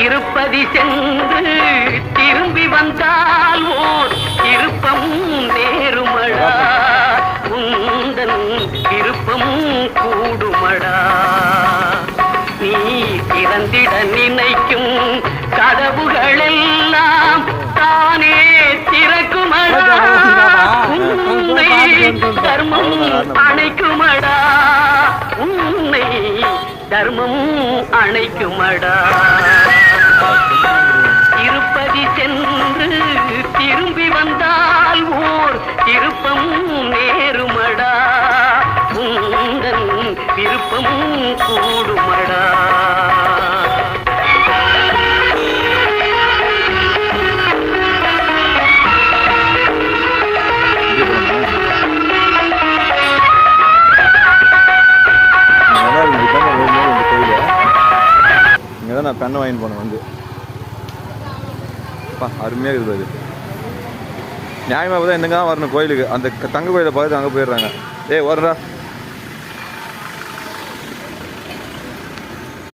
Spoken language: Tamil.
திருப்பதி சென்று திரும்பி வந்தால் ஓர் திருப்பம் நேருமடா, உந்தன் திருப்பம் கூடுமடா. நீ திறந்திட நினைக்கும் கதவுகள் எல்லாம் தானே திறக்குமடா, உன்னை தர்மம் அணைக்குமடா, உன்னை தர்மம் அணைக்குமடா. திருப்பதி சென்று திரும்பி வந்தால் ஓர் திருப்பம் நேருமடா, உந்தன் விருப்பம் கூடுமடா. இங்கதான் நான் பெண்ணை வாங்கிட்டு போனேன் வந்து. அருமையாக இருக்குது அது. நியாயமாக தான் என்னங்க வரணும் கோயிலுக்கு. அந்த தங்க கோயிலை பார்த்து அங்கே போயிடுறாங்க. ஏய் வரடா.